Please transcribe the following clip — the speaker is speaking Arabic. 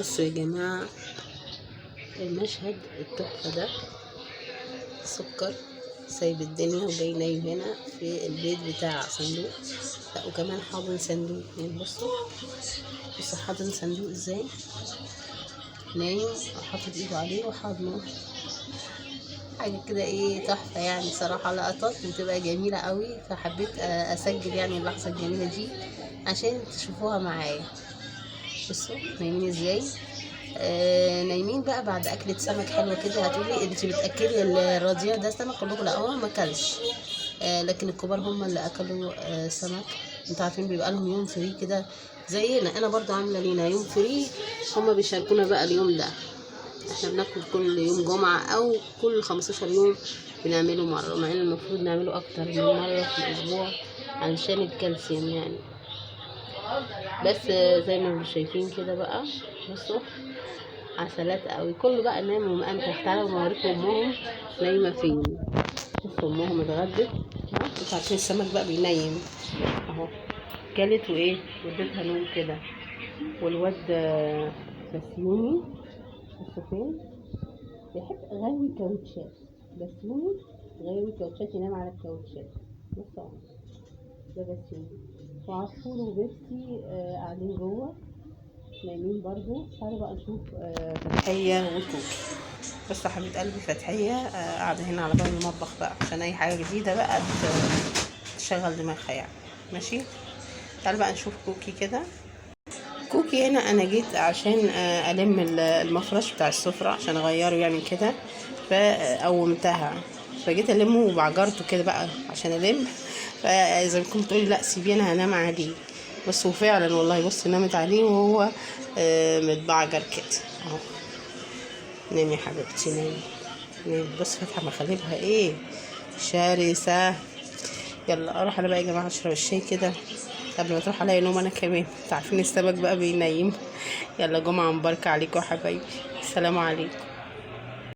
بصوا يا جماعة المشهد التحفة ده، سكر سايب الدنيا وجاي نايم هنا في البيت بتاع صندوق. لا وكمان حاضن صندوق، يعني بصوا حاضن صندوق ازاي، نايم وحاطط ايده عليه وحاضنه. حاجة كده ايه تحفة يعني، صراحة لقطات بتبقى جميلة قوي، فحبيت اسجل يعني اللحظة الجميلة دي عشان تشوفوها معايا. بصوا نايمين ازاي، نايمين بقى بعد اكلة سمك حلوة كده. هتقولي انت بتاكلي الرضيع ده سمك؟ اقول لكم لا، هو ما اكلش، لكن الكبار هم اللي اكلوا سمك. انتوا عارفين بيبقى لهم يوم فري كده زينا، انا برضو عامله لينا يوم فري، هم بيشاركونا بقى اليوم ده. احنا بناكل كل يوم جمعة او كل 15 يوم بنعمله مرة، مع ان المفروض نعمله اكتر من مرة في الاسبوع علشان الكالسيوم يعني. بس زي ما انتم شايفين كده بقى، بصوا عسلات قوي، كله بقى نام ومأنتخ. تعالوا اوريكم امهم نايمه فين. بصوا امهم اتغدت، انتوا عارفين السمك بقى بينيم اهو، كلت وايه وديتها نوم كده. والواد بسيوني بصوا فين، بيحب غاوي كاوتشات. بسيوني غاوي كاوتشات، ينام على الكاوتشات. بصوا ده بسيوني، وعصفور وبيبسي قاعدين جوه نايمين برضو. تعالوا بقى نشوف فتحية وكوكي. بصوا يا حبيبة قلبي، فتحية قاعدة هنا على باب المطبخ بقى عشان أي حاجة جديدة بقى تشغل دماغها يعني. ماشي، تعالوا بقى نشوف كوكي كده. كوكي هنا أنا جيت عشان ألم المفرش بتاع السفرة عشان أغيره يعني كده، فقومتها فجيت ألمه وبعجرته كده بقى عشان ألم. فإذا كنت تقولي لأ سيبيه أنا هنام عليه، بس وفعلا والله بص نامت عليه وهو متبعجر كده اهو. نامي يا حبيبتي نامي نامي. بص فاتحه مخالبها ايه شرسه. يلا اروح انا بقى يا جماعه اشرب الشاي كده قبل ما تروح عليا نوم انا كمان. انتوا عارفين السمك بقى بينيم. يلا جمعه مباركه عليكم يا حبايبي، السلام عليكم.